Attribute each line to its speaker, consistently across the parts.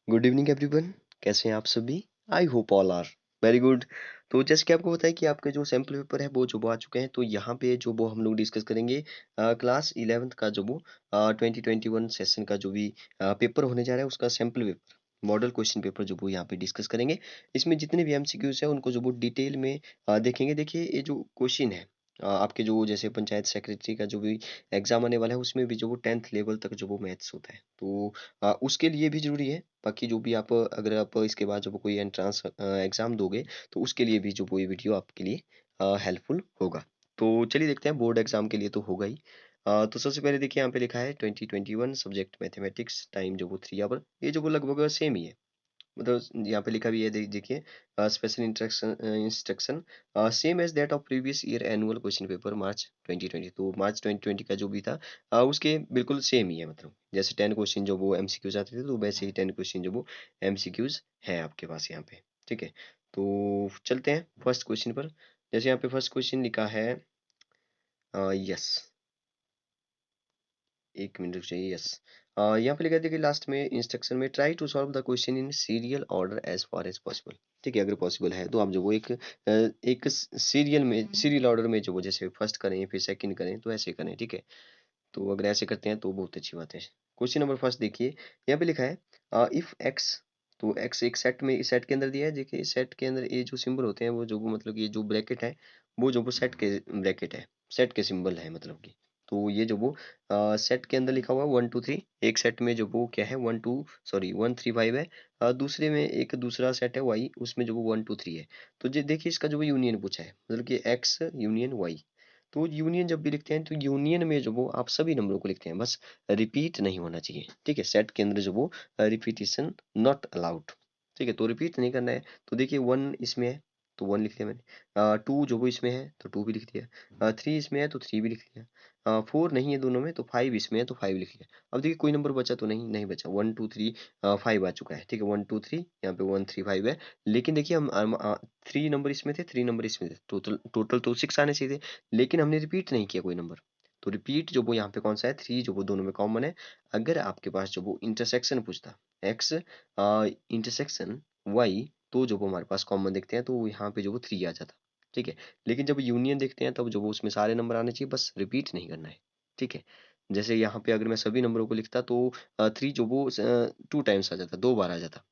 Speaker 1: Good evening everyone. कैसे हैं आप सभी? I hope all are very good. तो जैसे कि आपको बताया कि आपके जो सैम्पल पेपर है वो आ चुके हैं, तो यहाँ पे वो हम लोग डिस्कस करेंगे क्लास 11th का वो 2021 सेशन का जो भी पेपर होने जा रहा है उसका sample paper model question paper वो यहाँ पे डिस्कस करेंगे। इसमें जितने भी एमसीक्यूज है उनको वो डिटेल में देखेंगे। देखिए ये जो क्वेश्चन है आपके जो जैसे पंचायत सेक्रेटरी का जो भी एग्जाम आने वाला है उसमें भी वो 10th लेवल तक वो मैथ्स होता है, तो उसके लिए भी ज़रूरी है। बाकी जो भी आप अगर आप इसके बाद जब कोई एंट्रेंस एग्ज़ाम दोगे तो उसके लिए भी जो वो ये वीडियो आपके लिए हेल्पफुल होगा। तो चलिए देखते हैं, बोर्ड एग्ज़ाम के लिए तो होगा ही। तो सबसे पहले देखिए यहाँ पे लिखा है 2021 सब्जेक्ट मैथमेटिक्स, टाइम जो वो 3 आवर, ये जो वो लगभग सेम ही है। मतलब यहाँ पे लिखा भी है, देखिए special instruction same as that of previous year annual question paper March 2020। तो मार्च 2020 का जो भी था उसके बिल्कुल सेम ही है। मतलब जैसे 10 क्वेश्चन जो वो एमसीक्यूज आते थे तो वैसे ही 10 क्वेश्चन जो वो एमसीक्यूज हैं आपके पास यहाँ पे। ठीक है, तो चलते हैं फर्स्ट क्वेश्चन पर। जैसे यहाँ पे फर्स्ट क्वेश्चन लिखा है, यस एक मिनट रुक जाइए, यस यहाँ पे लिखा है, देखिए लास्ट में इंस्ट्रक्शन में try to solve the question in serial order as far as possible. ठीक है, अगर पॉसिबल है तो आप जो वो एक सीरियल ऑर्डर में जो वो जैसे फर्स्ट करें फिर सेकंड करें तो ऐसे करें। ठीक है, तो अगर ऐसे करते हैं तो बहुत अच्छी बात है। क्वेश्चन नंबर फर्स्ट देखिए, यहाँ पे लिखा है इफ एक्स, तो एक्स एक सेट में, इस सेट के अंदर दिया है। देखिए इस सेट के अंदर ये जो सिंबल होते हैं वो जो मतलब ये जो ब्रैकेट है वो जो वो सेट के ब्रैकेट है, सेट के सिंबल है मतलब कि। तो ये जो वो सेट के अंदर लिखा हुआ है 1 2 3, एक सेट में जो वो क्या है 1 2 1 3 5 है। दूसरे में एक दूसरा सेट है वाई, उसमें जो वो 1 2 3 है। तो ये देखिए इसका जो वो यूनियन पूछा है, मतलब कि एक्स यूनियन वाई। तो यूनियन जब भी लिखते हैं तो यूनियन में जो वो आप सभी नंबरों को लिखते हैं, बस रिपीट नहीं होना चाहिए। ठीक है, सेट के अंदर जो वो रिपीटिशन नॉट अलाउड। ठीक है, तो रिपीट नहीं करना है। तो देखिए 1 इसमें है तो 1 लिख दिया मैंने, 2 जो वो इसमें है तो 2 भी लिख दिया, 3 इसमें है तो 3 भी लिख दिया, 4 नहीं है दोनों में तो 5 इसमें है तो 5 लिख लिया। अब देखिए कोई नंबर बचा तो नहीं, नहीं बचा, 1 2 3 5 आ चुका है। ठीक है, 1 2 3 यहाँ पे 1 3 5 है। लेकिन देखिए हम 3 नंबर इसमें थे, 3 नंबर इसमें थे, टोटल टोटल तो 6 आने चाहिए थे, लेकिन हमने रिपीट नहीं किया कोई नंबर। तो रिपीट जो वो यहाँ पे कौन सा है, 3 जो वो दोनों में कॉमन है। अगर आपके पास जो वो इंटरसेक्शन पूछता, एक्स इंटरसेक्शन वाई, तो जो वो हमारे पास कॉमन देखते हैं तो यहाँ पे जो वो 3 आ जाता। ठीक है, लेकिन जब यूनियन देखते हैं तब जो वो उसमें सारे नंबर आने चाहिए, बस रिपीट नहीं करना है। ठीक है, जैसे यहाँ पे अगर मैं सभी नंबरों को लिखता तो 3 जो वो 2 टाइम्स आ जाता, 2 बार आ जाता।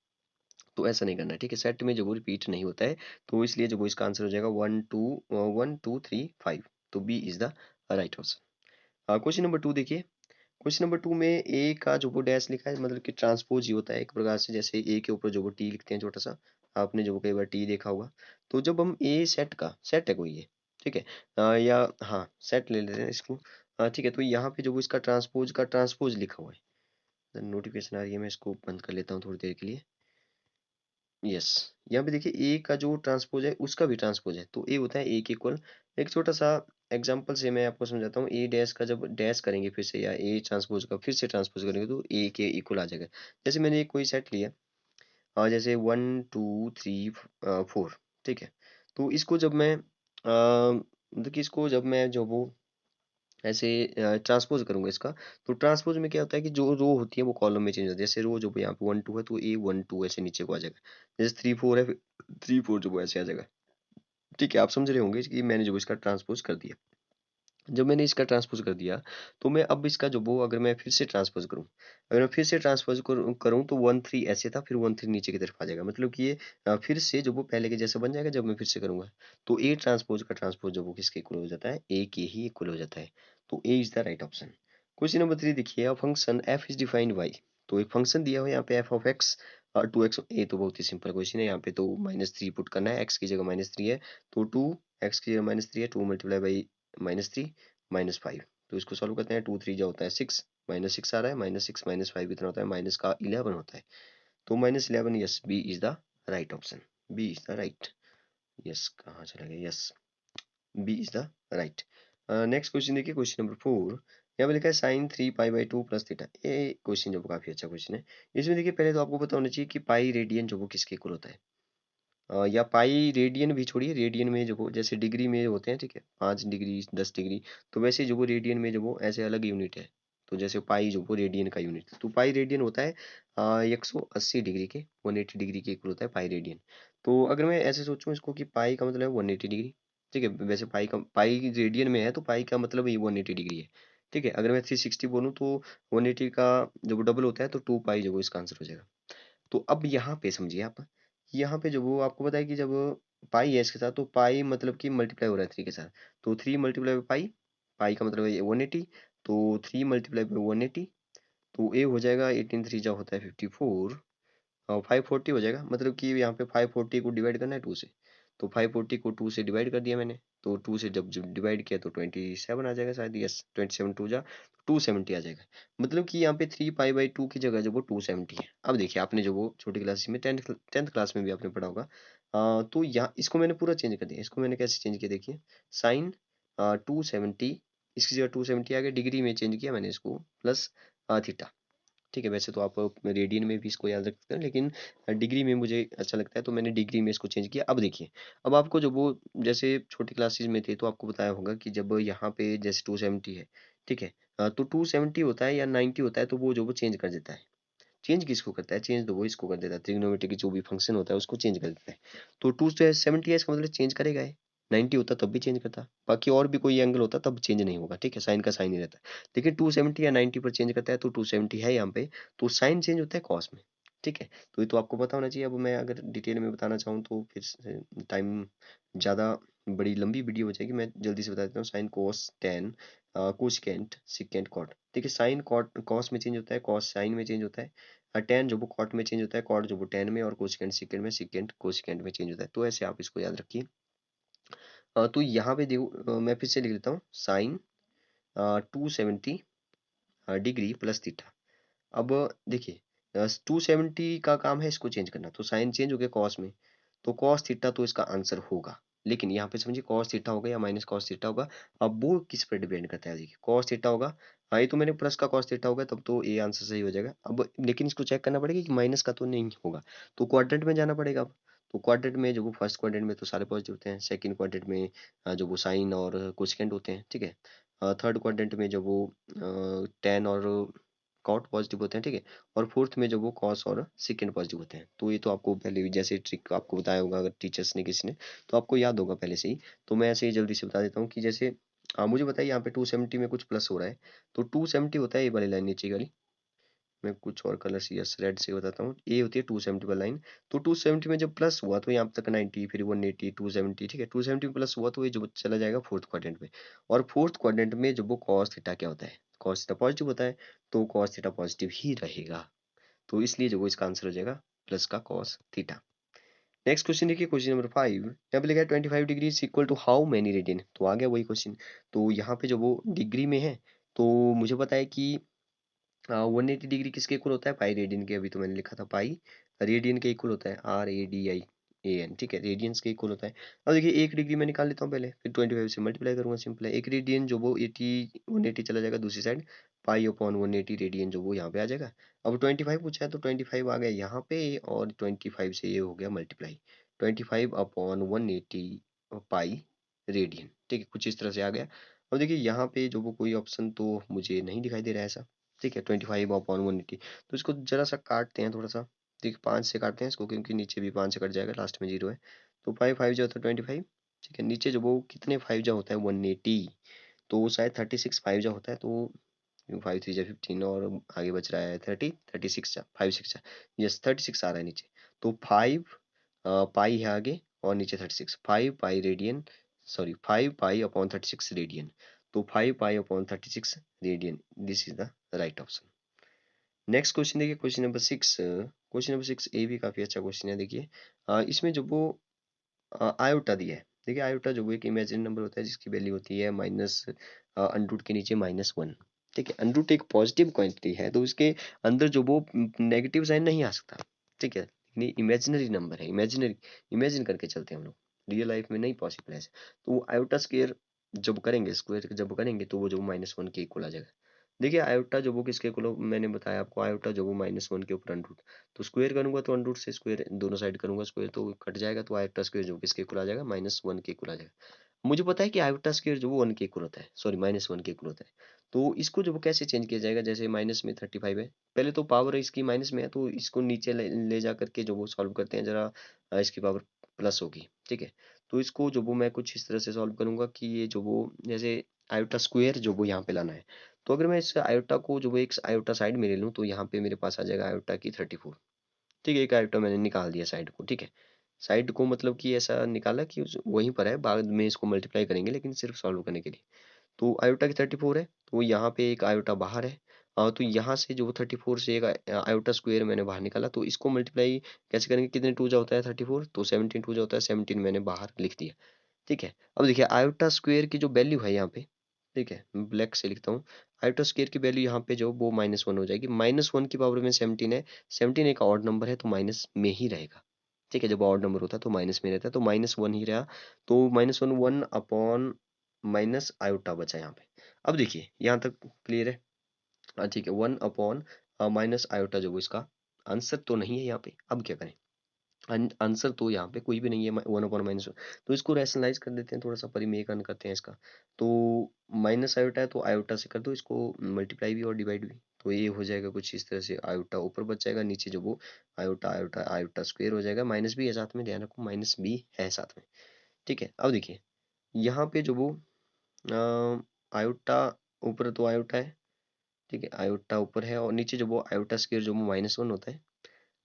Speaker 1: तो ऐसा नहीं करना है। ठीक है, सेट में जो वो रिपीट नहीं होता है, तो इसलिए जो वो इसका आंसर हो जाएगा 1 2 3 5। तो B is the right answer. Question number 2 देखिए। क्वेश्चन नंबर 2 में ए का जो वो डैश लिखा है, मतलब कि ट्रांसपोज ही होता है एक प्रकार से, जैसे ए के ऊपर जो वो टी लिखते हैं छोटा सा, आपने जो वो कई बार टी देखा होगा। तो जब हम ए सेट का, सेट है कोई ये, ठीक है, या हाँ सेट ले लेते हैं इसको। ठीक है, तो यहाँ पे जो वो इसका ट्रांसपोज का ट्रांसपोज लिखा हुआ है, नोटिफिकेशन आ रही है, मैं इसको बंद कर लेता हूँ थोड़ी देर के लिए। यस, यहाँ पे देखिए ए का जो ट्रांसपोज है उसका भी ट्रांसपोज है, तो ए होता है ए के इक्वल। एक छोटा सा एग्जांपल से मैं आपको समझाता हूँ। ए डैश का जब डैश करेंगे फिर से, या ए ट्रांसपोज का फिर से ट्रांसपोज करेंगे तो ए के इक्वल आ जाएगा। जैसे मैंने एक कोई सेट लिया, जैसे 1 2 3 4, ठीक है, तो इसको जब मैं मतलब कि इसको जब मैं जो वो ऐसे ट्रांसपोज करूंगा इसका, तो ट्रांसपोज में क्या होता है कि जो रो होती है वो कॉलम में चेंज होती है। जैसे रो जो यहाँ पे 1 2 है तो ए 1 2 ऐसे नीचे को आ जाएगा। जैसे 3 4 है, 3 4 जो वो ऐसे आ जाएगा। ठीक है, आप समझ रहे होंगे कि मैंने जो इसका ट्रांसपोज कर दिया। जब मैंने इसका ट्रांसपोज कर दिया तो मैं अब इसका जो वो अगर मैं फिर से ट्रांसपोज करूं, अगर मैं फिर से ट्रांसपोज करूं तो 1 3 ऐसे था, फिर 1 3 नीचे की तरफ आ जाएगा। मतलब कि ये फिर से जो वो पहले के जैसा बन जाएगा जब मैं फिर से करूंगा। तो ए ट्रांसपोज का ट्रांसपोज जो वो किसके इक्वल हो जाता है, ए के ही इक्वल हो जाता है। तो A is the right option. Question number 3 देखिए, a function f is defined by. तो एक फंक्शन दिया हुआ है यहाँ पे एफ ऑफ एक्स और 2x। ए तो बहुत ही सिंपल क्वेश्चन है, यहाँ पे तो -3 पुट करना है, एक्स की जगह -3 है तो 2, एक्स की जगह -3 है, 2 मल्टीप्लाई बाई -3 -5। तो इसको सॉल्व करते हैं, 2 3 जो होता है 6, -6 आ रहा है, -6 -5 कितना होता है, माइनस का 11 होता है। तो -11, yes B is the right option. B is the right. Yes कहाँ चला गया, yes B is the right. Next question देखिए, क्वेश्चन नंबर 4। यहाँ पे लिखा है साइन 3 पाई/2 प्लस थीटा। ये क्वेश्चन जो काफी अच्छा क्वेश्चन है। इसमें देखिए पहले तो आपको पता होना चाहिए कि पाई रेडियन जो वो किसके इक्वल होता है। या पाई रेडियन भी छोड़िए, रेडियन में जो वो जैसे डिग्री में होते हैं, ठीक है, 5 डिग्री 10 डिग्री, तो वैसे जो वो रेडियन में जो वो ऐसे अलग यूनिट है। तो जैसे पाई जो वो रेडियन का यूनिट, तो पाई रेडियन होता है 180 डिग्री के, 180 डिग्री के इक्वल होता है पाई रेडियन। तो अगर मैं ऐसे सोचूं इसको कि पाई का मतलब है 180 डिग्री, ठीक है। वैसे पाई रेडियन में है तो पाई का मतलब ये 180 डिग्री है, ठीक है। अगर मैं 360 बोलूँ तो 180 का जब डबल होता है तो 2 पाई जो वो इसका आंसर हो जाएगा। तो अब यहाँ पे समझिए आप, यहाँ पे जब वो आपको पता है कि जब पाई है इसके साथ तो पाई मतलब कि मल्टीप्लाई हो रहा है 3 के साथ, तो 3 मल्टीप्लाई बाई पाई, पाई का मतलब है 180, तो 3 मल्टीप्लाई बाई 180, तो ये हो जाएगा 18 3 जा होता है 54, और 540 हो जाएगा। मतलब कि यहाँ पे 540 को डिवाइड करना है 2 से, तो 540 को 2 से डिवाइड कर दिया मैंने, तो 2 से जब डिवाइड किया तो 27 आ जाएगा शायद, यस 27 2 जा 270 आ जाएगा। मतलब कि यहाँ पे 3 पाई बाई 2 की जगह जो वो 270 है। अब देखिए आपने जो वो छोटी क्लास में टेंथ क्लास में भी आपने पढ़ा होगा, तो यहाँ इसको मैंने पूरा चेंज कर दिया। इसको मैंने कैसे चेंज किया देखिए, साइन 270, इसकी जगह 270 आ गया, डिग्री में चेंज किया मैंने इसको, प्लस थीटा, ठीक है। वैसे तो आप रेडियन में भी इसको याद रख सकते हैं, लेकिन डिग्री में मुझे अच्छा लगता है तो मैंने डिग्री में इसको चेंज किया। अब देखिए, अब आपको जब वो जैसे छोटी क्लासेज में थे तो आपको बताया होगा कि जब यहाँ पे जैसे 270 है, ठीक है, तो 270 होता है या 90 होता है तो वो जो वो चेंज कर देता है। चेंज किसको करता है, चेंज तो वो इसको कर देता है, ट्रिग्नोमेट्री की जो भी फंक्शन होता है उसको चेंज कर देता है। तो 270 है इसका मतलब चेंज करेगा है, 90 होता तब भी चेंज करता, बाकी और भी कोई एंगल होता तब चेंज नहीं होगा, ठीक है, साइन का साइन ही रहता है। लेकिन 270 या 90 पर चेंज करता है, तो 270 है यहाँ पे, तो साइन चेंज होता है कॉस में, ठीक है। तो ये तो आपको पता होना चाहिए। अब मैं अगर डिटेल में बताना चाहूँ तो फिर टाइम ज़्यादा बड़ी लंबी वीडियो हो जाएगी, मैं जल्दी से बता देता हूँ। Sine cos tan cosecant secant cot, देखिए साइन कॉट कॉस में चेंज होता है, कॉस साइन में चेंज होता है, टेन जो वो कॉट में चेंज होता है, कॉट जो वो टेन में, और कोसिकेंट सिकेंट में, सिकेंट कोसिकेंट में चेंज होता है। तो ऐसे आप इसको याद रखिए। तो यहाँ पे देखो, मैं फिर से लिख लेता हूँ, साइन 270 डिग्री प्लस थीटा। अब देखिए 270 का काम है इसको चेंज करना, तो साइन चेंज हो गया कॉस में, तो कॉस थीटा तो इसका आंसर होगा। लेकिन यहाँ पे समझिए कॉस थीटा होगा या माइनस कॉस थीटा होगा, अब वो किस पर डिपेंड करता है। देखिए कॉस थीटा होगा, हाँ ये तो मैंने प्लस का कॉस थीटा होगा, तब तो ये आंसर सही हो जाएगा। अब लेकिन इसको चेक करना पड़ेगा कि माइनस का तो नहीं होगा, तो क्वाड्रेंट में जाना पड़ेगा अब। तो क्वाड्रेंट में जो वो फर्स्ट क्वाड्रेंट में तो सारे पॉजिटिव होते हैं, सेकंड क्वाड्रेंट में जो वो साइन और कोसेकेंट होते हैं, ठीक है। थर्ड क्वाड्रेंट में जो वो टेन और कॉट पॉजिटिव होते हैं, ठीक है। और फोर्थ में जो वो कॉस और सिकेंड पॉजिटिव होते हैं। तो ये तो आपको पहले भी जैसे ट्रिक आपको बताया होगा अगर टीचर्स ने किसी ने, तो आपको याद होगा पहले से ही। तो मैं ऐसे ही जल्दी से बता देता हूँ कि जैसे मुझे बताइए यहाँ पे 270 में कुछ प्लस हो रहा है, तो 270 होता है ये वाली लाइन नीचे वाली, मैं कुछ और कलर से यस रेड से बताता हूँ, ये होती है 270 वाली लाइन। तो 270 में जब प्लस हुआ तो यहाँ तक 90, फिर 180, 270, ठीक है। 270 में प्लस हुआ तो ये जो चला जाएगा फोर्थ क्वाड्रेंट में, और फोर्थ क्वाड्रेंट में जब वो कॉस थीटा क्या होता है, कॉस थीटा पॉजिटिव होता है, तो कॉस थीटा पॉजिटिव ही रहेगा। तो इसलिए जो वो इसका आंसर हो जाएगा प्लस का कॉस थीटा। नेक्स्ट क्वेश्चन देखिए, क्वेश्चन नंबर 5, यहाँ पे लिखा है 25 degree is equal to how many radian, तो आ गया वही क्वेश्चन। तो यहाँ पे जो वो डिग्री में है, तो मुझे पता है कि 180 डिग्री किसके इक्वल होता है, पाई रेडियन के, अभी तो मैंने लिखा था पाई रेडियन के इक्वल होता है, RADIAN, ठीक है, रेडियंस के इक्वल होता है। अब देखिए 1 डिग्री मैं निकाल लेता हूँ पहले, फिर 25 से मल्टीप्लाई करूंगा, सिंपल है। 1 रेडियन जो वो 180 चला जाएगा दूसरी साइड, पाई अपॉन 180 रेडियन जो वो यहाँ पे आ जाएगा। अब 25 पूछा है तो 25 आ गया यहाँ पे, और 25 से ये हो गया मल्टीप्लाई, 25/180 पाई रेडियन, ठीक है, कुछ इस तरह से आ गया। अब देखिए यहाँ पे जो वो कोई ऑप्शन तो मुझे नहीं दिखाई दे रहा है ऐसा, ठीक है, 25/180, तो इसको जरा सा काटते हैं थोड़ा सा, ठीक है, 5 से काटते हैं इसको, क्योंकि नीचे भी 5 से कट जाएगा, लास्ट में 0 है। तो 5 5 जो होता है 25, ठीक है, नीचे जो वो कितने 5 जो होता है 180, तो शायद 36 5 जो होता है, तो 5 3 जा 15, और आगे बच रहा है 36 जा 5 6 जा, यस 36 आ रहा है नीचे। तो 5 पाई है आगे, और नीचे 36, 5 pi radian, sorry 5 pi upon 36 radian, तो 5 pi upon 36 radian, this is the right option. Next question देखिए, क्वेश्चन नंबर 6 ये भी काफी अच्छा क्वेश्चन है। देखिए इसमें जो वो आयोटा दिया है, देखिए आयोटा जो वो एक इमेजिनरी नंबर होता है जिसकी वैल्यू होती है माइनस अंडरूट के नीचे -1, ठीक है। अंडरूट एक पॉजिटिव क्वांटिटी है तो उसके अंदर जो वो नेगेटिव साइन नहीं आ सकता, ठीक है, लेकिन इमेजिनरी नंबर है, इमेजिनरी, इमेजिन करके चलते हैं हम लोग, रियल लाइफ में नहीं पॉसिबल है ऐसे। तो वो आयोटा स्क्वायर जब करेंगे, स्क्वायर जब करेंगे तो वो जो -1 के इक्वल आ जाएगा। देखिए आयोटा जो वो किसके इक्वल, मैंने बताया आपको, आयोटा जो वो -1 के ऊपर अंडरूट, तो स्क्वायर करूंगा तो अंडरूट से स्क्वायर दोनों साइड करूंगा स्क्वायर, तो कट जाएगा, तो आयोटा स्क्वायर जो किसके इक्वल आ जाएगा -1 के इक्वल आ जाएगा। मुझे पता है कि आयोटा स्क्वायर जो वो 1 के इक्वल होता है, सॉरी -1 के इक्वल होता है। तो इसको जो वो कैसे चेंज किया जाएगा, जैसे माइनस में 35 है, पहले तो पावर इसकी माइनस में है तो इसको नीचे ले जा करके जो वो सॉल्व करते हैं जरा, इसकी पावर प्लस होगी, ठीक है। तो इसको जो वो मैं कुछ इस तरह से सॉल्व करूंगा कि ये जो वो जैसे आयोटा स्क्वायर जो वो यहाँ पे लाना है, तो अगर मैं इस आयोटा को जो वो एक आयोटा साइड में ले लूँ तो यहाँ पे मेरे पास आ जाएगा आयोटा की 34, ठीक है। एक आयोटा मैंने निकाल दिया साइड को, ठीक है। साइड को मतलब कि ऐसा निकाला कि वहीं पर है, बाद में इसको मल्टीप्लाई करेंगे लेकिन सिर्फ सॉल्व करने के लिए। तो आयोटा की 34 है, तो यहाँ पे एक आयोटा बाहर है। तो यहाँ से जो 34 से एक आयोटा स्क्वायर मैंने बाहर निकाला, तो इसको मल्टीप्लाई कैसे करेंगे, कितने टू जा होता है 34, तो 17 टू जा होता है 17, मैंने बाहर लिख दिया, ठीक है। अब देखिए आयोटा स्क्वायर की जो वैल्यू है यहाँ पे, ठीक है, ब्लैक से लिखता हूँ। आयोटा स्क्वायर की वैल्यू यहाँ पे जो वो -1 हो जाएगी, -1 की पावर में 17 है, 17 एक ऑड नंबर है तो माइनस में ही रहेगा, ठीक है। जब ऑड नंबर होता है तो माइनस में रहता है, तो -1 ही रहा। तो -1 1 अपॉन माइनस आयोटा बचा यहाँ पे। अब देखिए यहाँ तक क्लियर है, हाँ ठीक है। 1 अपॉन माइनस आयोटा जो वो इसका आंसर तो नहीं है यहाँ पे, अब क्या करें, आंसर तो यहाँ पे कोई भी नहीं है, 1/-1, तो इसको रैशनलाइज कर देते हैं, थोड़ा सा परिमेयकरण करते हैं इसका। तो माइनस आयोटा है तो आयोटा से कर दो इसको मल्टीप्लाई भी और डिवाइड भी, तो ये हो जाएगा कुछ इस तरह से, आयोटा ऊपर बच जाएगा, नीचे जो वो आयोटा आयोटा आयोटा स्क्वायर हो जाएगा, माइनस भी है साथ में, ध्यान रखो माइनस भी है साथ में, ठीक है। अब देखिए यहाँ पे जो वो आयोटा ऊपर तो आयोटा है, ठीक है, आयोटा ऊपर है और नीचे जो वो आयोटा स्क्वायर जो वो -1 होता है,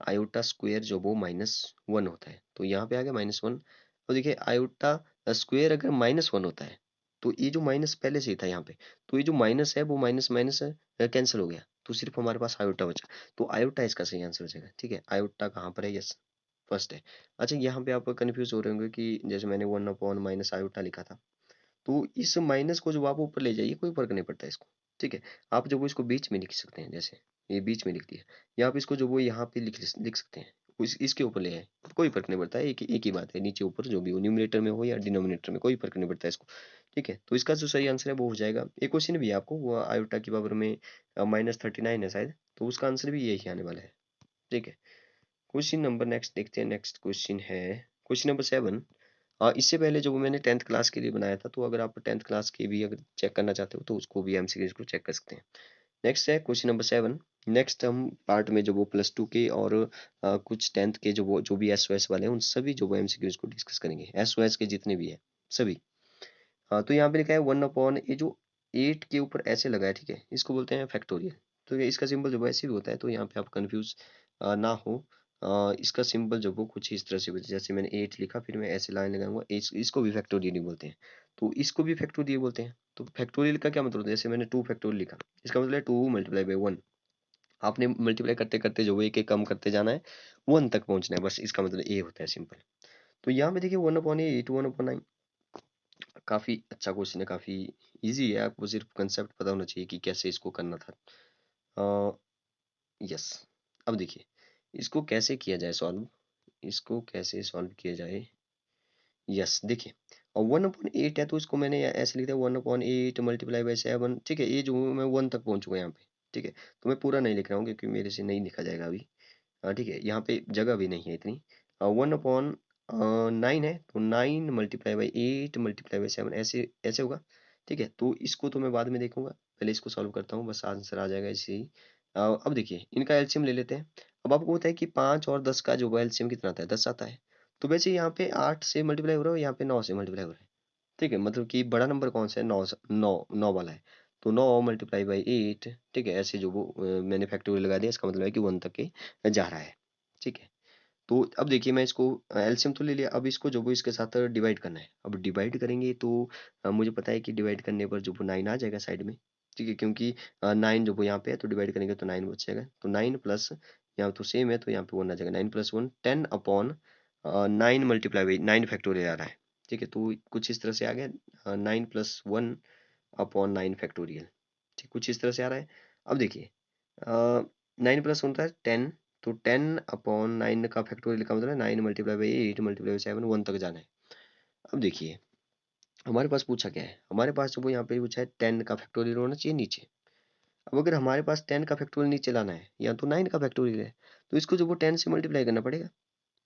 Speaker 1: आयोटा स्क्वायर जो वो -1 होता है, तो यहाँ पे आ गया -1। और देखिए आयोटा स्क्वायर अगर -1 होता है तो ये जो माइनस पहले से ही था यहाँ पे, तो ये जो माइनस है वो माइनस माइनस कैंसिल हो गया, तो सिर्फ हमारे पास आयोटा बचा, तो आयोटा इसका सही आंसर हो जाएगा, ठीक है। आयोटा कहाँ पर है, यस फर्स्ट है। अच्छा यहाँ पे आप कंफ्यूज हो रहे होंगे कि जैसे मैंने 1/- आयोटा लिखा था, तो इस माइनस को जब आप ऊपर ले जाइए कोई फर्क नहीं पड़ता इसको, ठीक है। आप जब वो इसको बीच में लिख सकते हैं, जैसे ये बीच में लिख दिया, या आप इसको जो वो यहाँ पे लिख सकते हैं, इसके ऊपर ले आए, कोई फर्क नहीं पड़ता है, एक ही बात है, नीचे ऊपर जो भी हो, न्यूमरेटर में हो या डिनोमिनेटर में, कोई फर्क नहीं पड़ता है इसको, ठीक है। तो इसका जो सही आंसर है वो हो जाएगा। एक क्वेश्चन भी है आपको, वो आयोटा की पावर में -39 है शायद, तो उसका आंसर भी यही आने वाला है, ठीक है। क्वेश्चन नंबर नेक्स्ट देखते हैं, नेक्स्ट क्वेश्चन है क्वेश्चन नंबर 7। इससे पहले जो मैंने 10th क्लास के लिए बनाया था, तो अगर आप 10th क्लास के भी अगर चेक करना चाहते हो तो उसको भी एमसीक्यूज को चेक कर सकते हैं। नेक्स्ट है क्वेश्चन नंबर 7। नेक्स्ट हम पार्ट में जो वो +2 के और कुछ 10th के जो भी एसओएस वाले हैं उन सभी जो वो एमसीक्यूज को डिस्कस करेंगे, एसओएस के जितने भी है सभी। तो यहाँ पे लिखा है 1/, ये जो 8 के ऊपर ऐसे लगा है, ठीक है, इसको बोलते हैं फैक्टोरियल। तो ये इसका सिंबल जो वैसे भी होता है, तो यहाँ पे आप कंफ्यूज ना हो। इसका सिंबल जो वो कुछ इस तरह से होता है, जैसे मैंने 8 लिखा फिर मैं ऐसे लाइन लगाऊंगा, इसको भी फैक्टोरियल ही बोलते हैं, तो इसको भी फैक्टोरियल बोलते हैं। तो फैक्टोरियल का क्या मतलब होता है, जैसे मैंने 2 फैक्टोरियल लिखा, इसका मतलब है 2 × 1। आपने मल्टीप्लाई करते करते जो वो एक एक कम करते जाना है, 1 तक पहुंचना है, बस इसका मतलब ये होता है सिंपल। तो यहाँ पे देखिए 1/8 1/9, काफी अच्छा क्वेश्चन है, काफी इजी है, आपको सिर्फ कंसेप्ट पता होना चाहिए कि कैसे इसको करना था। यस, अब देखिए इसको कैसे किया जाए सॉल्व, इसको कैसे सॉल्व किया जाए। यस देखिए, और 1/8 है तो इसको मैंने ऐसे लिखा है 1/8 × 7, ठीक है। ये जो मैं 1 तक पहुंचूंगा यहाँ पे, ठीक है, तो मैं पूरा नहीं लिख रहा हूँ क्योंकि मेरे से नहीं लिखा जाएगा अभी। हाँ ठीक है, यहाँ पे जगह भी नहीं है इतनी। 1/9 है तो 9 × 8 × 7 ऐसे ऐसे होगा, ठीक है। तो इसको तो मैं बाद में देखूंगा, पहले इसको सॉल्व करता हूँ, बस आंसर आ जाएगा इसे ही। अब देखिए इनका एलसीएम ले लेते हैं। अब आपको पता है कि 5 और 10 का जो एलसीएम कितना आता है, 10 आता है। तो वैसे यहाँ पे 8 से मल्टीप्लाई हो रहा है और यहाँ पे 9 से मल्टीप्लाई हो रहा है, ठीक है। मतलब कि बड़ा नंबर कौन सा है, 9 9 9 वाला है। तो 9 × 8, ठीक है, ऐसे जो वो मैंने फैक्टोरियल लगा दिया, इसका मतलब है कि 1 तक के जा रहा है, ठीक है। तो अब देखिए मैं इसको एलसीएम तो ले लिया, अब इसको जो वो इसके साथ डिवाइड करना है। अब डिवाइड करेंगे तो मुझे पता है कि डिवाइड करने पर जो वो 9 आ जाएगा साइड में, ठीक है, क्योंकि 9 जो वो यहाँ पे है तो डिवाइड करेंगे तो 9 बच जाएगा, तो 9 प्लस यहाँ तो सेम है तो यहाँ पे 1 आ जाएगा, 9 + 1 10/9 मल्टीप्लाई बाई 9 फैक्टोरियल आ रहा है, ठीक है। तो कुछ इस तरह से आ गया 9 + 1/9 फैक्टोरियल, ठीक, कुछ इस तरह से आ रहा है। अब देखिए 9 + 1 था 10, तो 10/9 का फैक्टोरियल का मतलब है 9 × 8 × 7 1 तक जाना है। अब देखिए हमारे पास पूछा क्या है, हमारे पास जो वो यहाँ पे पूछा है 10 का फैक्टोरियल होना चाहिए नीचे। अब अगर हमारे पास 10 का फैक्टोरियल नीचे लाना है, यहाँ तो 9 का फैक्टोरियल है, तो इसको जो वो 10 से मल्टीप्लाई करना पड़ेगा,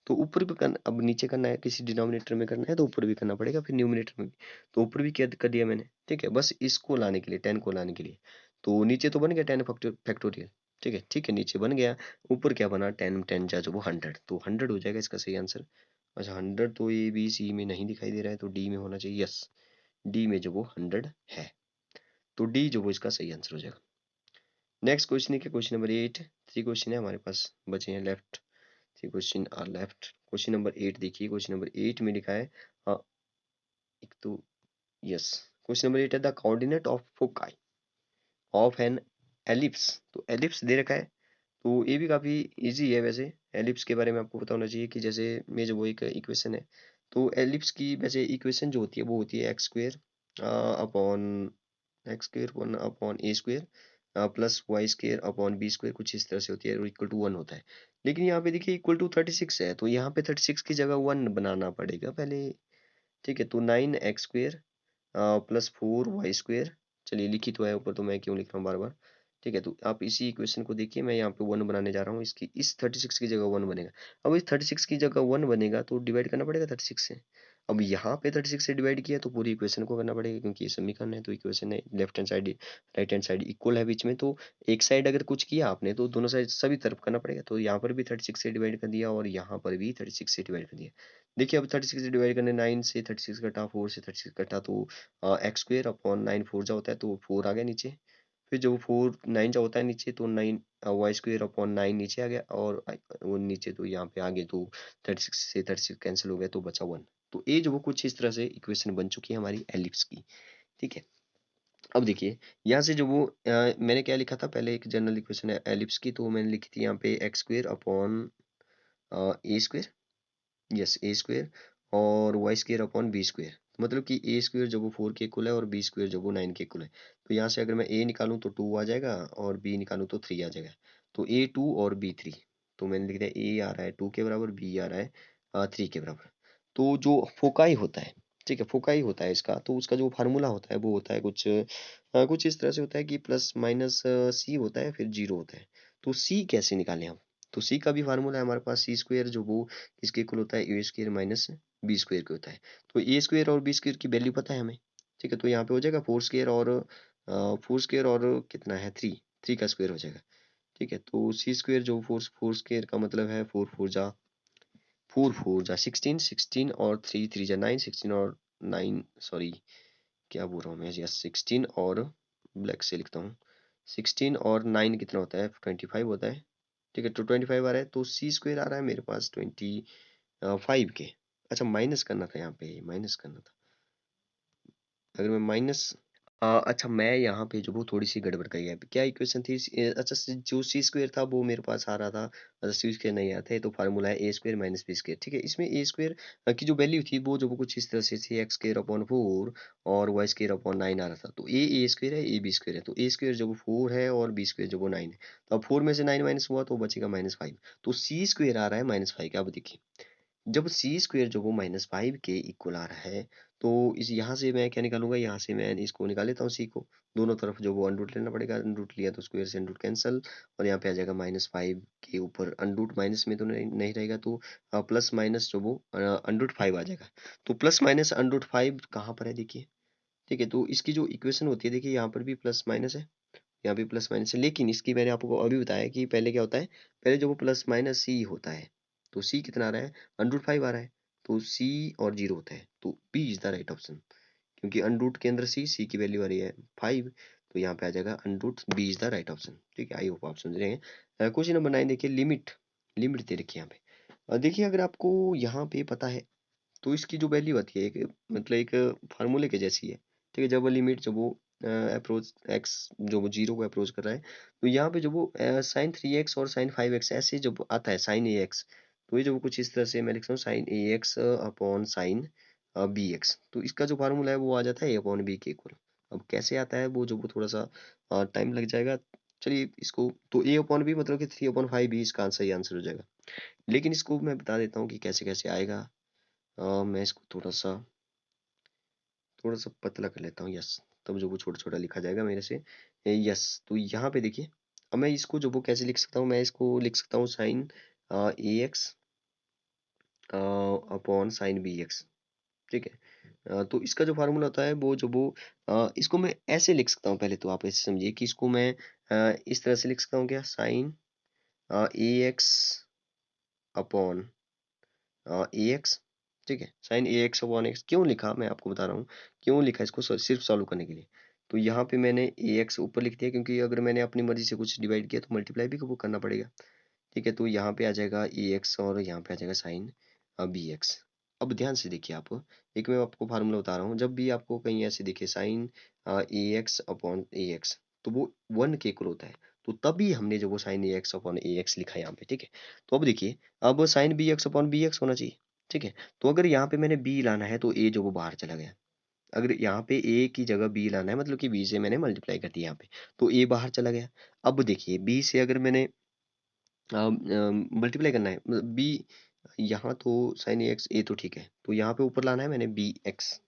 Speaker 1: तो ऊपर भी करना, अब नीचे करना है, किसी डिनोमिनेटर में करना है तो ऊपर भी करना पड़ेगा, फिर न्यूमरेटर में भी। तो ऊपर भी कर दिया मैंने, ठीक है, बस इसको लाने के लिए, 10 को लाने के लिए। तो नीचे तो बन गया 10 फैक्टोरियल, ठीक है, नीचे बन गया। ऊपर क्या बना, 10 10 जा जो वो 100, तो 100 हो जाएगा इसका सही आंसर। अच्छा 100 तो ए बी सी में नहीं दिखाई दे रहा है, तो डी में होना चाहिए, यस, डी में जो वो 100 है, तो डी जो वो इसका सही आंसर हो जाएगा। नेक्स्ट क्वेश्चन है, क्वेश्चन नंबर 8। 3 क्वेश्चन है हमारे पास बचे हैं left, 3 question are left. Question number 8 देखिए, क्वेश्चन नंबर 8 में लिखा है, एक तो, यस, क्वेश्चन नंबर 8 है the coordinate of foci of an ellipse. तो एलिप्स दे रखा है, तो ये भी काफी इजी है वैसे। एलिप्स के बारे में आपको पता होना चाहिए कि जैसे में जो वो एक इक्वेशन है, तो एलिप्स की वैसे इक्वेशन जो होती है वो होती है x square upon a square plus y square upon b square, कुछ इस तरह से होती है, और इक्वल टू 1 होता है। लेकिन यहाँ पे देखिए इक्वल टू 36 है, तो यहाँ पे 36 की जगह 1 बनाना पड़ेगा पहले, ठीक है। तो 9x square plus 4y square, चलिए लिखी तो है ऊपर, तो मैं क्यों लिख रहा हूँ बार बार, ठीक है। तो आप इसी इक्वेशन को देखिए, मैं यहाँ पे 1 बनाने जा रहा हूँ, इसकी इस 36 की जगह 1 बनेगा। अब इस 36 की जगह 1 बनेगा तो डिवाइड करना पड़ेगा 36 से। अब यहाँ पे 36 से डिवाइड किया तो पूरी इक्वेशन को करना पड़ेगा, क्योंकि ये समीकरण है, तो इक्वेशन है, left hand side right hand side equal है बीच में, तो एक साइड अगर कुछ किया आपने तो दोनों साइड सभी तरफ करना पड़ेगा। तो यहाँ पर भी 36 से डिवाइड कर दिया और यहाँ पर भी 36 से डिवाइड कर दिया। देखिए अब 36 से डिवाइड करने, 9 से 36 कटा, 4 से 36 कटा, तो एक्स स्क्वेयर अपॉन 9 4 जा होता है, तो 4 आ गया नीचे। फिर जब 4 9 जा होता है नीचे, तो 9 वाई स्क्वेयर अपॉन 9 नीचे आ गया, और वो नीचे तो यहाँ पे आ गए, तो 36 से 36 कैंसिल हो गया, तो बचा 1। तो ये जो वो कुछ इस तरह से इक्वेशन बन चुकी है हमारी एलिप्स की, ठीक है। अब देखिए यहाँ से जो वो मैंने क्या लिखा था पहले, एक जनरल इक्वेशन है एलिप्स की, तो मैंने लिखी थी यहाँ पे x square upon a square, yes a square, और y square upon b square, मतलब कि ए स्क्वेयर जो वो 4 के इक्वल है और बी स्क्वेयर जो वो 9 के इक्वल है। तो यहाँ से अगर मैं ए निकालूं तो 2 आ जाएगा, और बी निकालूं तो 3 आ जाएगा, तो ए 2 और बी 3। तो मैंने लिख दिया ए आ रहा है 2 के बराबर, बी आ रहा है 3 के बराबर। तो जो फोकाई होता है, ठीक है, फोकाई होता है इसका, तो उसका जो फार्मूला होता है वो होता है कुछ इस तरह से होता है कि प्लस माइनस सी होता है, फिर जीरो होता है। तो सी कैसे निकालें हम, तो सी का भी फार्मूला है हमारे पास, सी स्क्वेयर जो वो किसके इक्वल होता है, ए स्क्वेयर माइनस बी स्क्वेयर के होता है। तो ए स्क्वेयर और बी स्क्वेयर की वैल्यू पता है हमें, ठीक है। तो यहाँ पे हो जाएगा 4 स्क्वेयर और कितना है 3 का स्क्वेयर हो जाएगा, ठीक है। तो सी स्क्वेयर जो 4 स्क्वेयर का मतलब है 4 4 जा 16, 16 और 3 3 जा 9, 16 और 9, सॉरी क्या बोल रहा हूँ मैं, यस 16 और, ब्लैक से लिखता हूँ, 16 और 9 कितना होता है, 25 होता है, ठीक है। तो 25 आ रहा है, तो सी स्क्वेयर आ रहा है मेरे पास 25 के। अच्छा माइनस करना था, यहाँ पे माइनस करना था, अगर मैं माइनस, अच्छा मैं यहाँ पे जो वो थोड़ी सी गड़बड़ करी है, क्या इक्वेशन थी, अच्छा जो सी स्क्वेयर था वो मेरे पास आ रहा था, अच्छा सी स्क्वेयर नहीं आता है, तो फार्मूला है ए स्क्वेयर माइनस बी स्क्वेयर, ठीक है। इसमें ए स्क्वेयर की जो वैल्यू थी वो जो वो कुछ इस तरह से थी, एक्स स्क्वेयर अपॉन 4 और वाई स्क्वेयर अपॉन 9 आ रहा था, तो ए स्क्वेयर है, ए बी स्क्वेयर है, तो ए स्क्वेयर जो वो 4 है और बी स्क्वेयर जो वो 9 है, तो अब 4 में से 9 माइनस हुआ तो बचेगा -5, तो सी स्क्वेयर आ रहा है -5 का। अब देखिए जब सी स्क्वेयर जो वो -5 के इक्वल आ रहा है, तो इस यहाँ से मैं क्या निकालूंगा, यहाँ से मैं इसको निकाल लेता हूँ सी को, दोनों तरफ जो वो अंडरूट लेना पड़ेगा, अंडरूट लिया तो स्क्वेयर से अंडरूट कैंसल, और यहाँ पे आ जाएगा -5 के ऊपर अंडरूट, माइनस में तो नहीं रहेगा, तो प्लस माइनस जो वो अंडरूट 5 आ जाएगा। तो प्लस माइनस अंडरूट 5 कहाँ पर है देखिए, ठीक है। तो इसकी जो इक्वेशन होती है देखिए, यहाँ पर भी प्लस माइनस है, यहाँ भी प्लस माइनस है, लेकिन इसकी मैंने आपको अभी बताया कि पहले क्या होता है, पहले जो वो प्लस माइनस सी होता है, तो सी कितना आ रहा है, √5 आ रहा है, तो सी और जीरो होता है, तो B is the right option, क्योंकि अंडरूट के अंदर सी की वैल्यू आ रही है 5, तो यहाँ पे आ जाएगा under root b is the right option, ठीक है। आई होप आप समझ रहे हैं। क्वेश्चन नंबर 9 देखिए, लिमिट लिमिट दे रखी है यहाँ पे। देखिए अगर आपको यहाँ पे पता है तो इसकी जो वैल्यू आती है एक, मतलब एक फार्मूले के जैसी है, ठीक है। जब वो लिमिट जब वो अप्रोच एक्स जो वो जीरो को अप्रोच कर रहा है, तो यहाँ पे जो वो sin 3x और sin 5x ऐसे जब आता है sin ax, तो ये जो वो कुछ इस तरह से मैं लिख सकता हूँ sin ax upon sin bx, तो इसका जो फार्मूला है वो आ जाता है a अपॉन बी के इक्वल। अब कैसे आता है वो जो वो थोड़ा सा टाइम लग जाएगा, चलिए इसको, तो a अपॉन बी मतलब कि 3/5 भी इसका सही आंसर हो जाएगा। लेकिन इसको मैं बता देता हूँ कि कैसे कैसे आएगा। मैं इसको थोड़ा सा पतला कर लेता हूँ, यस, तब जो वो छोटा छोटा लिखा जाएगा मेरे से, यस। तो यहाँ पे देखिए अब मैं इसको जो वो कैसे लिख सकता हूँ, मैं इसको लिख सकता हूँ sin ax upon sine b x, ठीक है। तो इसका जो फार्मूला होता है वो इसको मैं ऐसे लिख सकता हूँ, पहले तो आप ऐसे समझिए कि इसको मैं इस तरह से लिख सकता हूँ, क्या, sign a x upon a x, ठीक है। Sign a x upon x क्यों लिखा, मैं आपको बता रहा हूँ क्यों लिखा इसको, सिर्फ सॉल्व करने के लिए। तो यहाँ पे मैंने ए एक्स ऊपर लिख दिया, क्योंकि अगर मैंने अपनी मर्जी से कुछ डिवाइड किया तो मल्टीप्लाई भी वो करना पड़ेगा, ठीक है। तो यहाँ पे आ जाएगा ए एक्स और यहाँ पे आ जाएगा साइन बी एक्स। अब ध्यान से देखिए आप, एक मैं आपको फार्मूला बता रहा हूँ, जब भी आपको कहीं ऐसे दिखे sign a x upon a x, तो वो 1 के इक्वल होता है। तो तभी हमने जो वो sign a x upon a x लिखा है यहाँ पे, ठीक है। तो अब देखिए, अब sine b x upon b x होना चाहिए, ठीक है। तो अगर यहाँ पे मैंने बी लाना है तो ए जो वो बाहर चला गया, अगर यहाँ पे ए की जगह बी लाना है, मतलब कि बी से मैंने मल्टीप्लाई कर दिया यहाँ पे, तो ए बाहर चला गया। अब देखिए बी से अगर मैंने मल्टीप्लाई करना है बी, यहाँ तो साइन ए एक्स, ए तो ठीक है, तो यहाँ पे ऊपर लाना है मैंने बी एक्स,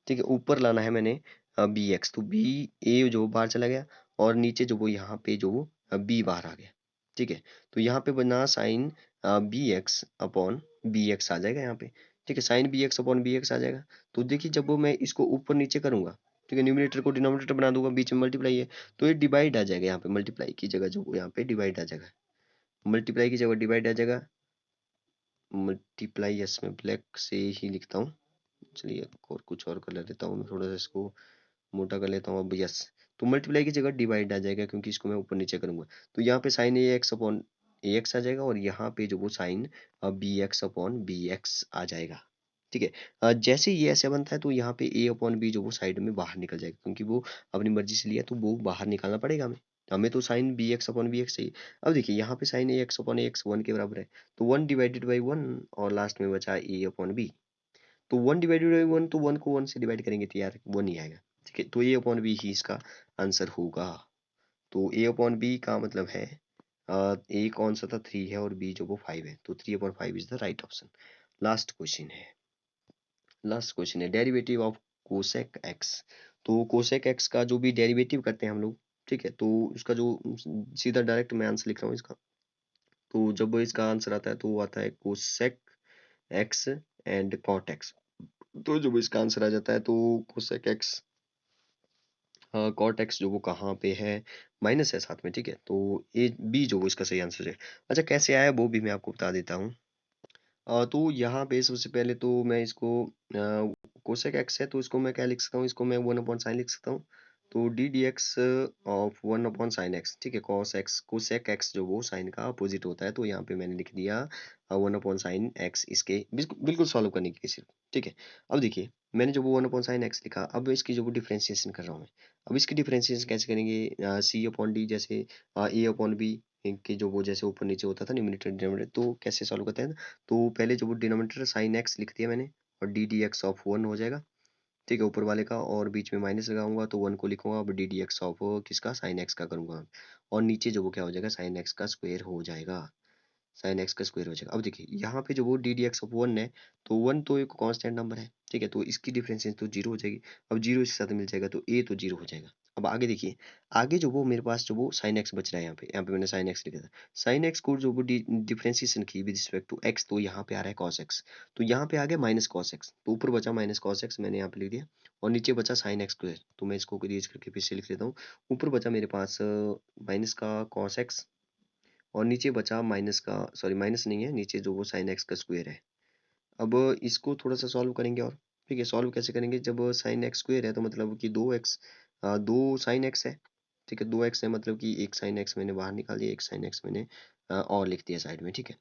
Speaker 1: ठीक है। ऊपर लाना है मैंने बी एक्स, तो बी ए जो बाहर चला गया, और नीचे जो वो यहाँ पे जो बी बाहर आ गया, ठीक है। तो यहाँ पे बना sine b x upon b x आ जाएगा यहाँ पे, ठीक है। Sine b x upon b x आ जाएगा। तो देखिए जब वो मैं इसको ऊपर नीचे करूंगा, ठीक है, न्यूमरेटर को डिनोमिनेटर बना दूंगा, बीच में मल्टीप्लाई है, तो ये डिवाइड आ जाएगा यहाँ पे, मल्टीप्लाई की जगह जो यहाँ पे डिवाइड आ जाएगा, मल्टीप्लाई की जगह डिवाइड आ जाएगा, मल्टीप्लाई, यस मैं ब्लैक से ही लिखता हूँ, चलिए और कुछ और कलर देता हूँ मैं, थोड़ा सा इसको मोटा कर लेता हूँ अब, यस। तो मल्टीप्लाई की जगह डिवाइड आ जाएगा, क्योंकि इसको मैं ऊपर नीचे करूंगा, तो यहाँ पे sine a x upon a x आ जाएगा, और यहाँ पे जो वो sine b x upon b x आ जाएगा, ठीक है। जैसे ही ये ऐसे बनता है तो यहाँ पे ए अपॉन बी जो वो साइड में बाहर निकल जाएगा, क्योंकि वो अपनी मर्जी से लिया तो वो बाहर निकालना पड़ेगा हमें, हमें तो sine b x upon b x चाहिए। अब देखिए यहाँ पे sine a x upon a x 1 के बराबर है, तो 1 डिवाइडेड बाई 1, और लास्ट में बचा ए अपॉन बी। तो 1 डिवाइडेड बाई 1, तो 1 को 1 से डिवाइड करेंगे तो यार 1 ही आएगा, ठीक है। तो ए अपॉन बी ही इसका आंसर होगा। तो ए अपॉन बी का मतलब है ए कौन सा था, 3 है, और बी जो वो 5 है, तो 3 upon 5 is the right option. Last question है डेरिवेटिव ऑफ कोसेक एक्स। तो कोसेक एक्स का जो भी डेरिवेटिव करते हैं हम लोग, ठीक है, तो उसका जो सीधा डायरेक्ट मैं आंसर लिख रहा हूँ इसका, तो जब इसका आंसर आता है तो वो आता है cosec x and cot x. तो जब इसका आंसर आ जाता है तो कोसेक एक्स कॉट एक्स जो वो कहाँ पे है, माइनस है साथ में, ठीक है। तो ए बी जो वो इसका सही आंसर है। अच्छा कैसे आया वो भी मैं आपको बता देता हूँ। तो यहाँ पे सबसे पहले तो मैं इसको कोसेक एक्स है तो इसको मैं क्या लिख सकता हूँ, इसको मैं 1/sin लिख सकता हूँ। तो D D x of 1/sin x, ठीक है। कॉस एक्स, कोसेक एक्स जो वो साइन का अपोजिट होता है, तो यहाँ पे मैंने लिख दिया 1/sin एक्स, इसके बिल्कुल बिल्कुल सॉल्व करने के लिए सिर्फ, ठीक है। अब देखिए मैंने जो वो 1/sin एक्स लिखा, अब इसकी जो वो डिफ्रेंसिएशन कर रहा हूँ मैं। अब इसकी डिफ्रेंसिएशन कैसे करेंगे, सी अपॉन डी, जैसे ए अपॉन बी के जो वो जैसे ऊपर नीचे होता था न्यूमरेटर डिनोमिनेटर, तो कैसे सॉल्व करते हैं, तो पहले जो वो डिनोमिनेटर साइन एक्स लिख दिया मैंने, और डी डी एक्स ऑफ 1 हो जाएगा, ठीक है, ऊपर वाले का, और बीच में माइनस लगाऊंगा तो 1 को लिखूंगा, अब डी डी एक्स ऑफ किसका, साइन एक्स का करूंगा, और नीचे जो वो क्या हो जाएगा, साइन एक्स का स्क्वायर हो जाएगा, साइन एक्स का स्क्वायर हो जाएगा। अब देखिए यहाँ पे जो वो डी डी एक्स ऑफ 1 है, तो 1 तो एक कांस्टेंट नंबर है, ठीक है, तो इसकी डिफरेंशिएशन तो जीरो हो जाएगी। अब जीरो इसके साथ मिल जाएगा तो ए तो जीरो हो जाएगा। अब आगे देखिए, आगे जो वो मेरे पास जो वो साइन एक्स बच रहा है, यहाँ पे मैंने साइन एक्स लिखा था, साइन एक्स को जो वो डिफरेंशिएशन की विद रिस्पेक्ट टू एक्स, तो यहाँ पे आ रहा है कॉस एक्स, तो यहाँ पे आ गया माइनस कॉस एक्स, तो ऊपर बचा माइनस कॉस एक्स, मैंने यहाँ पे लिख दिया, और नीचे बचा साइन एक्स स्क्वायर, तो मैं इसको इरेज करके फिर से लिख लेता हूँ। ऊपर बचा मेरे पास माइनस का कॉस एक्स, और नीचे बचा माइनस का, सॉरी माइनस नहीं है, नीचे जो वो साइन एक्स का स्क्वायर है। अब इसको थोड़ा सा सॉल्व करेंगे, और ठीक है, सॉल्व कैसे करेंगे, जब साइन एक्स स्क्वायर है तो मतलब कि 2x, 2 sin x है, ठीक है, 2x है, मतलब कि एक साइन एक्स मैंने बाहर निकाल दिया, एक साइन एक्स मैंने और लिख दिया साइड में, ठीक है।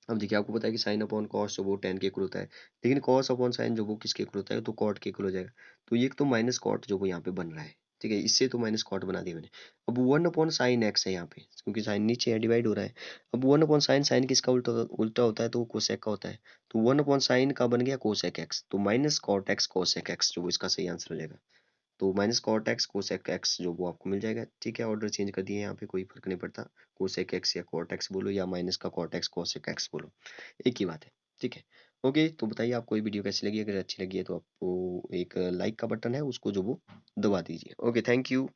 Speaker 1: अब देखिए आपको पता है कि साइन अपॉन कॉस जो वो टेन के इक्वल होता है, लेकिन कॉस अपॉन साइन जो वो किसके इक्वल होता है, तो कॉट के इक्वल हो जाएगा। तो ये तो माइनस कॉट जो वो यहाँ पे बन रहा है, ठीक है, इससे तो माइनस कॉट बना दिया मैंने। अब 1/sin x है यहाँ पे, क्योंकि साइन नीचे है, डिवाइड हो रहा है। अब 1/sin, साइन किसका उल्टा उल्टा होता है, तो कोसेक का होता है, तो 1/sin का बन गया कोसेक एक्स, तो minus cot x cosec x जो वो इसका सही आंसर हो जाएगा। तो minus cot x cosec x जो वो आपको मिल जाएगा, ठीक है। ऑर्डर चेंज कर दिए यहाँ पे, कोई फर्क नहीं पड़ता, कोसेक एक्स या कॉट एक्स बोलो, या माइनस का कॉट एक्स कोसेक एक्स बोलो, एक ही बात है, ठीक है। ओके, तो बताइए आपको ये वीडियो कैसी लगी, अगर अच्छी लगी है तो आपको एक लाइक का बटन है उसको जो वो दबा दीजिए। Okay, thank you.